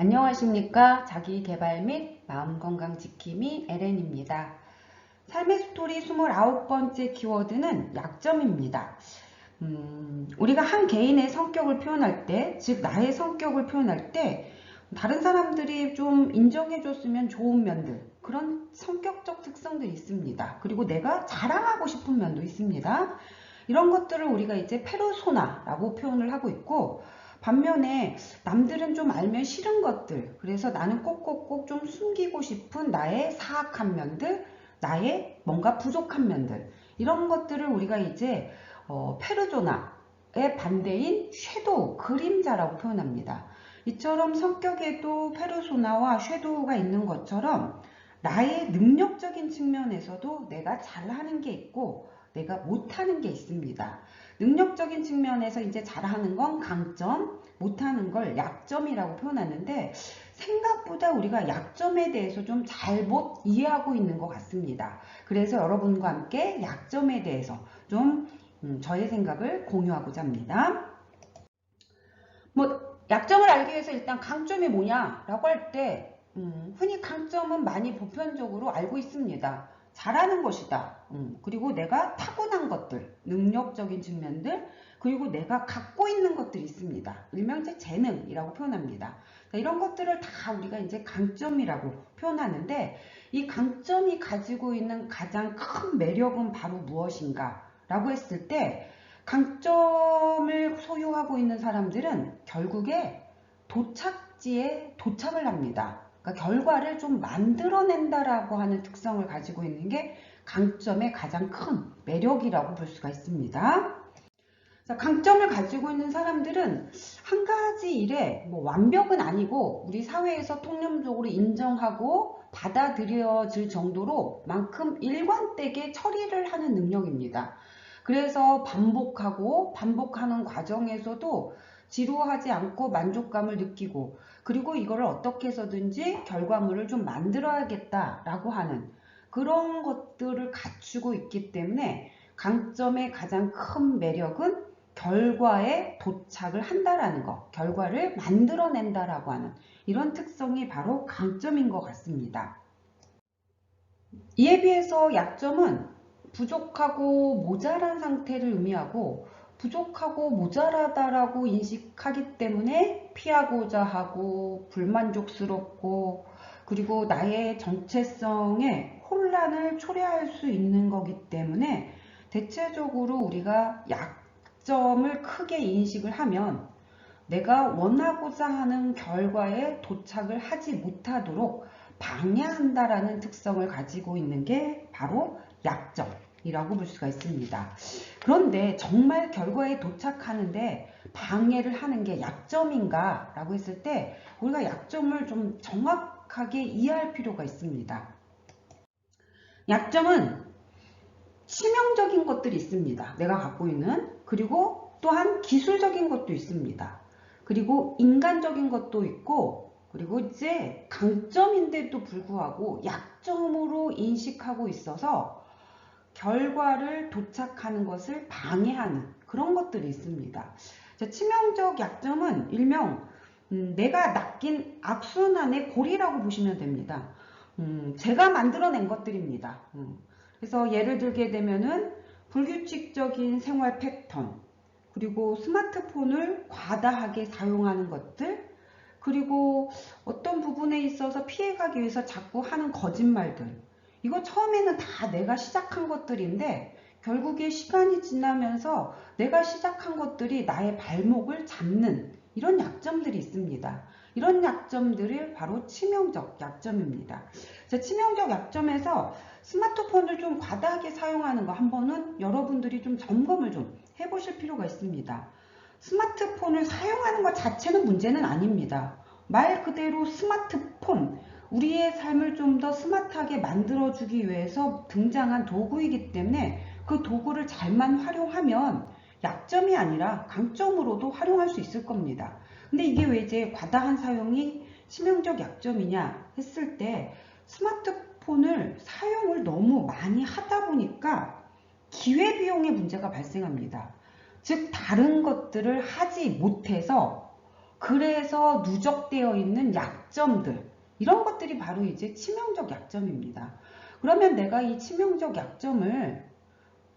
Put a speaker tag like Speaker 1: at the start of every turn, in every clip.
Speaker 1: 안녕하십니까. 자기계발 및 마음건강 지킴이 LN입니다. 삶의 스토리 29번째 키워드는 약점입니다. 우리가 한 개인의 성격을 표현할 때, 즉 나의 성격을 표현할 때 다른 사람들이 좀 인정해줬으면 좋은 면들, 그런 성격적 특성들이 있습니다. 그리고 내가 자랑하고 싶은 면도 있습니다. 이런 것들을 우리가 이제 페르소나라고 표현을 하고 있고, 반면에 남들은 좀 알면 싫은 것들, 그래서 나는 꼭꼭꼭 좀 숨기고 싶은 나의 사악한 면들, 나의 뭔가 부족한 면들, 이런 것들을 우리가 이제 페르소나의 반대인 섀도우, 그림자라고 표현합니다. 이처럼 성격에도 페르소나와 섀도우가 있는 것처럼 나의 능력적인 측면에서도 내가 잘하는 게 있고 내가 못하는 게 있습니다. 능력적인 측면에서 이제 잘하는 건 강점, 못하는 걸 약점이라고 표현하는데, 생각보다 우리가 약점에 대해서 좀 잘못 이해하고 있는 것 같습니다. 그래서 여러분과 함께 약점에 대해서 좀 저의 생각을 공유하고자 합니다. 약점을 알기 위해서 일단 강점이 뭐냐라고 할 때 흔히 강점은 많이 보편적으로 알고 있습니다. 잘하는 것이다. 그리고 내가 타고난 것들, 능력적인 측면들, 그리고 내가 갖고 있는 것들이 있습니다. 일명 제 재능이라고 표현합니다. 이런 것들을 다 우리가 이제 강점이라고 표현하는데, 이 강점이 가지고 있는 가장 큰 매력은 바로 무엇인가 라고 했을 때, 강점을 소유하고 있는 사람들은 결국에 도착지에 도착을 합니다. 그러니까 결과를 좀 만들어낸다라고 하는 특성을 가지고 있는 게 강점의 가장 큰 매력이라고 볼 수가 있습니다. 강점을 가지고 있는 사람들은 한 가지 일에 완벽은 아니고 우리 사회에서 통념적으로 인정하고 받아들여질 정도로 만큼 일관되게 처리를 하는 능력입니다. 그래서 반복하는 과정에서도 지루하지 않고 만족감을 느끼고, 그리고 이거를 어떻게 해서든지 결과물을 좀 만들어야겠다라고 하는 그런 것들을 갖추고 있기 때문에 강점의 가장 큰 매력은 결과에 도착을 한다라는 것, 결과를 만들어낸다라고 하는 이런 특성이 바로 강점인 것 같습니다. 이에 비해서 약점은 부족하고 모자란 상태를 의미하고, 부족하고 모자라다라고 인식하기 때문에 피하고자 하고 불만족스럽고, 그리고 나의 정체성에 혼란을 초래할 수 있는 거기 때문에 대체적으로 우리가 약점을 크게 인식을 하면 내가 원하고자 하는 결과에 도착을 하지 못하도록 방해한다라는 특성을 가지고 있는 게 바로 약점이라고 볼 수가 있습니다. 그런데 정말 결과에 도착하는데 방해를 하는 게 약점인가 라고 했을 때 우리가 약점을 좀 정확하게 이해할 필요가 있습니다. 약점은 치명적인 것들이 있습니다. 내가 갖고 있는. 그리고 또한 기술적인 것도 있습니다. 그리고 인간적인 것도 있고, 그리고 이제 강점인데도 불구하고 약점으로 인식하고 있어서 결과를 도착하는 것을 방해하는 그런 것들이 있습니다. 치명적 약점은 일명 내가 낚인 악순환의 고리라고 보시면 됩니다. 제가 만들어낸 것들입니다. 그래서 예를 들게 되면은 불규칙적인 생활 패턴, 그리고 스마트폰을 과다하게 사용하는 것들, 그리고 어떤 부분에 있어서 피해가기 위해서 자꾸 하는 거짓말들. 이거 처음에는 다 내가 시작한 것들인데 결국에 시간이 지나면서 내가 시작한 것들이 나의 발목을 잡는 이런 약점들이 있습니다. 이런 약점들이 바로 치명적 약점입니다. 치명적 약점에서 스마트폰을 좀 과다하게 사용하는 거 한번은 여러분들이 좀 점검을 좀 해보실 필요가 있습니다. 스마트폰을 사용하는 것 자체는 문제는 아닙니다. 말 그대로 스마트폰, 우리의 삶을 좀 더 스마트하게 만들어주기 위해서 등장한 도구이기 때문에 그 도구를 잘만 활용하면 약점이 아니라 강점으로도 활용할 수 있을 겁니다. 근데 이게 왜 이제 과다한 사용이 치명적 약점이냐 했을 때 스마트폰을 사용을 너무 많이 하다 보니까 기회비용의 문제가 발생합니다. 즉 다른 것들을 하지 못해서 그래서 누적되어 있는 약점들, 이런 것들이 바로 이제 치명적 약점입니다. 그러면 내가 이 치명적 약점을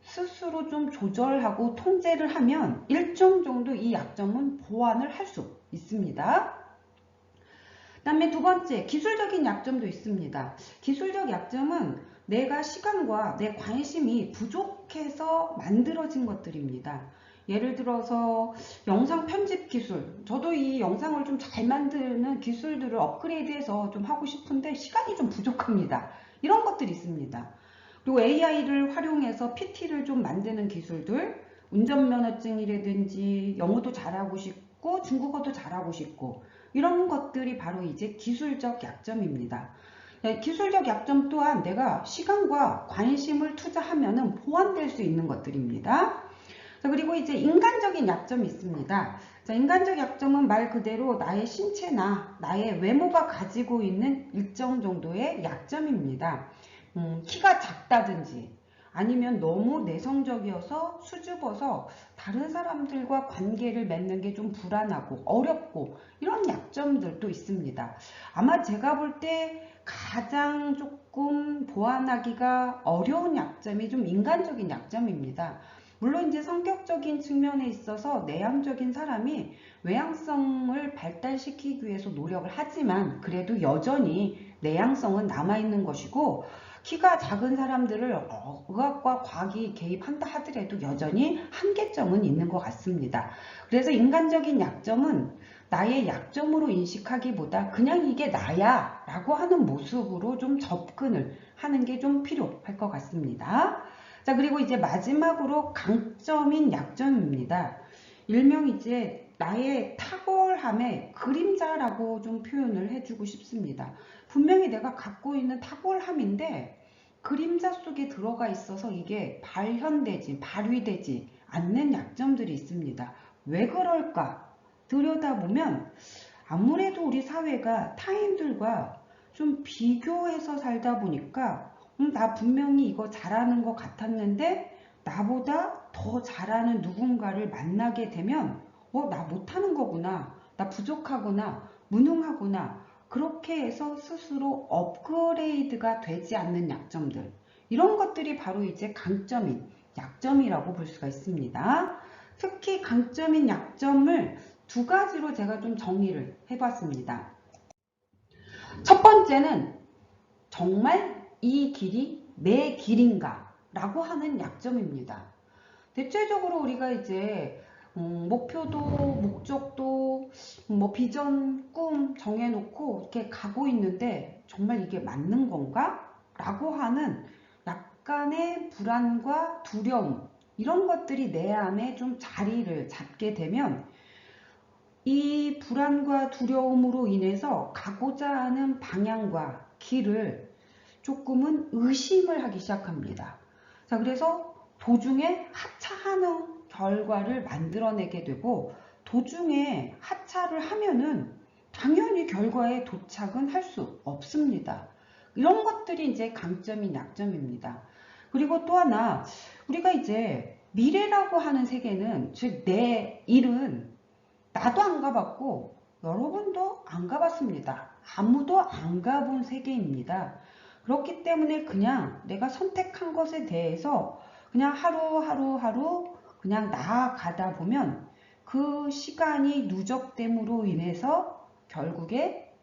Speaker 1: 스스로 좀 조절하고 통제를 하면 일정 정도 이 약점은 보완을 할 수 있습니다. 그 다음에 두 번째, 기술적인 약점도 있습니다. 기술적 약점은 내가 시간과 내 관심이 부족해서 만들어진 것들입니다. 예를 들어서 영상 편집 기술, 저도 이 영상을 좀 잘 만드는 기술들을 업그레이드해서 좀 하고 싶은데 시간이 좀 부족합니다. 이런 것들이 있습니다. 그리고 AI를 활용해서 PT를 좀 만드는 기술들, 운전면허증이라든지 영어도 잘하고 싶고 중국어도 잘하고 싶고, 이런 것들이 바로 이제 기술적 약점입니다. 기술적 약점 또한 내가 시간과 관심을 투자하면 보완될 수 있는 것들입니다. 그리고 이제 인간적인 약점이 있습니다. 자, 인간적 약점은 말 그대로 나의 신체나 나의 외모가 가지고 있는 일정 정도의 약점입니다. 키가 작다든지 아니면 너무 내성적이어서 수줍어서 다른 사람들과 관계를 맺는 게 좀 불안하고 어렵고, 이런 약점들도 있습니다. 아마 제가 볼 때 가장 조금 보완하기가 어려운 약점이 좀 인간적인 약점입니다. 물론 이제 성격적인 측면에 있어서 내향적인 사람이 외향성을 발달시키기 위해서 노력을 하지만 그래도 여전히 내향성은 남아있는 것이고, 키가 작은 사람들을 의학과 과학이 개입한다 하더라도 여전히 한계점은 있는 것 같습니다. 그래서 인간적인 약점은 나의 약점으로 인식하기보다 그냥 이게 나야 라고 하는 모습으로 좀 접근을 하는 게 좀 필요할 것 같습니다. 자, 그리고 이제 마지막으로 강점인 약점입니다. 일명 이제 나의 탁월함의 그림자라고 좀 표현을 해주고 싶습니다. 분명히 내가 갖고 있는 탁월함인데 그림자 속에 들어가 있어서 이게 발휘되지 않는 약점들이 있습니다. 왜 그럴까? 들여다보면 아무래도 우리 사회가 타인들과 좀 비교해서 살다 보니까 나 분명히 이거 잘하는 것 같았는데 나보다 더 잘하는 누군가를 만나게 되면 나 못하는 거구나, 나 부족하구나, 무능하구나, 그렇게 해서 스스로 업그레이드가 되지 않는 약점들, 이런 것들이 바로 이제 강점인 약점이라고 볼 수가 있습니다. 특히 강점인 약점을 두 가지로 제가 좀 정의를 해봤습니다. 첫 번째는 정말 이 길이 내 길인가 라고 하는 약점입니다. 대체적으로 우리가 이제 목표도 목적도 비전, 꿈 정해놓고 이렇게 가고 있는데 정말 이게 맞는 건가? 라고 하는 약간의 불안과 두려움, 이런 것들이 내 안에 좀 자리를 잡게 되면 이 불안과 두려움으로 인해서 가고자 하는 방향과 길을 조금은 의심을 하기 시작합니다. 자, 그래서 도중에 하차하는 결과를 만들어내게 되고, 도중에 하차를 하면은 당연히 결과에 도착은 할 수 없습니다. 이런 것들이 이제 강점인 약점입니다. 그리고 또 하나, 우리가 이제 미래라고 하는 세계는, 즉 내 일은 나도 안 가봤고 여러분도 안 가봤습니다. 아무도 안 가본 세계입니다. 그렇기 때문에 그냥 내가 선택한 것에 대해서 그냥 하루 그냥 나아가다 보면 그 시간이 누적됨으로 인해서 결국에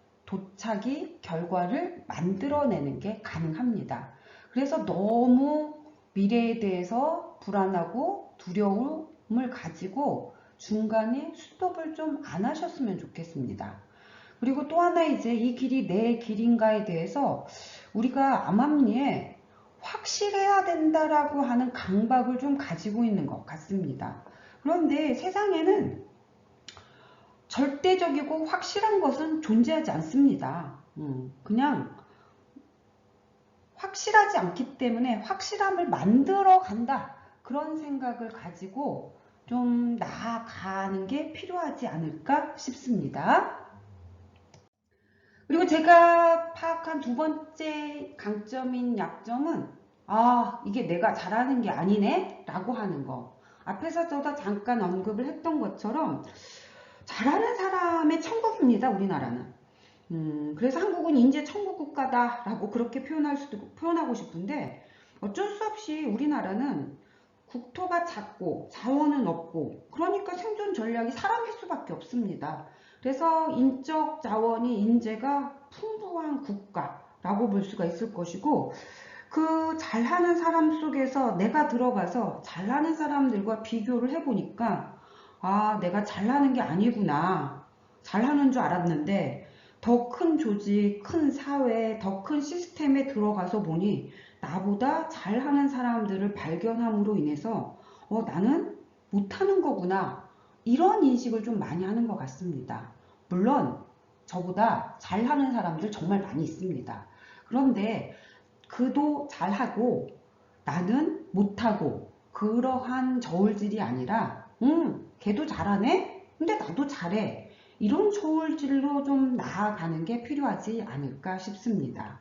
Speaker 1: 결과를 만들어내는 게 가능합니다. 그래서 너무 미래에 대해서 불안하고 두려움을 가지고 중간에 스톱을 좀 안 하셨으면 좋겠습니다. 그리고 또 하나, 이제 이 길이 내 길인가에 대해서 우리가 암암리에 확실해야 된다라고 하는 강박을 좀 가지고 있는 것 같습니다. 그런데 세상에는 절대적이고 확실한 것은 존재하지 않습니다. 그냥 확실하지 않기 때문에 확실함을 만들어 간다, 그런 생각을 가지고 좀 나아가는 게 필요하지 않을까 싶습니다. 그리고 제가 파악한 두 번째 강점인 약점은 이게 내가 잘하는 게 아니네 라고 하는 거. 앞에서 저도 잠깐 언급을 했던 것처럼 잘하는 사람의 천국입니다, 우리나라는. 그래서 한국은 인재 천국 국가다라고 그렇게 표현하고 싶은데 어쩔 수 없이 우리나라는 국토가 작고 자원은 없고 그러니까 생존 전략이 사람일 수밖에 없습니다. 그래서 인적 자원이 인재가 풍부한 국가라고 볼 수가 있을 것이고 그 잘하는 사람 속에서 내가 들어가서 잘하는 사람들과 비교를 해보니까 아, 내가 잘하는 게 아니구나. 잘하는 줄 알았는데 더 큰 조직, 큰 사회, 더 큰 시스템에 들어가서 보니 나보다 잘하는 사람들을 발견함으로 인해서 나는 못하는 거구나. 이런 인식을 좀 많이 하는 것 같습니다. 물론 저보다 잘하는 사람들 정말 많이 있습니다. 그런데 그도 잘하고 나는 못하고 그러한 저울질이 아니라 걔도 잘하네? 근데 나도 잘해. 이런 저울질로 좀 나아가는 게 필요하지 않을까 싶습니다.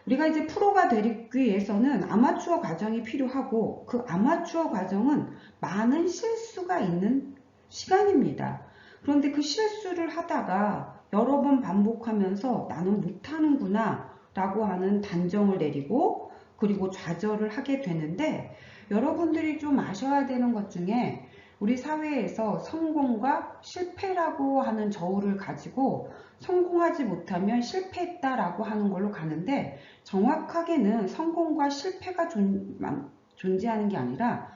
Speaker 1: 우리가 이제 프로가 되기 위해서는 아마추어 과정이 필요하고 그 아마추어 과정은 많은 실수가 있는 시간입니다. 그런데 그 실수를 하다가 여러 번 반복하면서 나는 못하는구나 라고 하는 단정을 내리고 그리고 좌절을 하게 되는데 여러분들이 좀 아셔야 되는 것 중에 우리 사회에서 성공과 실패라고 하는 저울을 가지고 성공하지 못하면 실패했다라고 하는 걸로 가는데 정확하게는 성공과 실패가 존재하는 게 아니라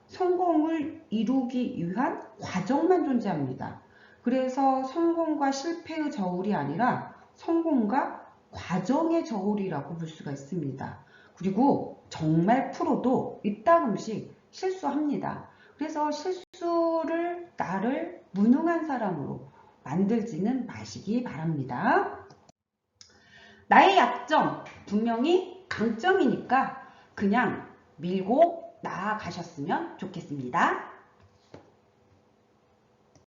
Speaker 1: 성공을 이루기 위한 과정만 존재합니다. 그래서 성공과 실패의 저울이 아니라 성공과 과정의 저울이라고 볼 수가 있습니다. 그리고 정말 프로도 이따금씩 실수합니다. 그래서 실수를 나를 무능한 사람으로 만들지는 마시기 바랍니다. 나의 약점 분명히 강점이니까 그냥 밀고 나아가셨으면 좋겠습니다.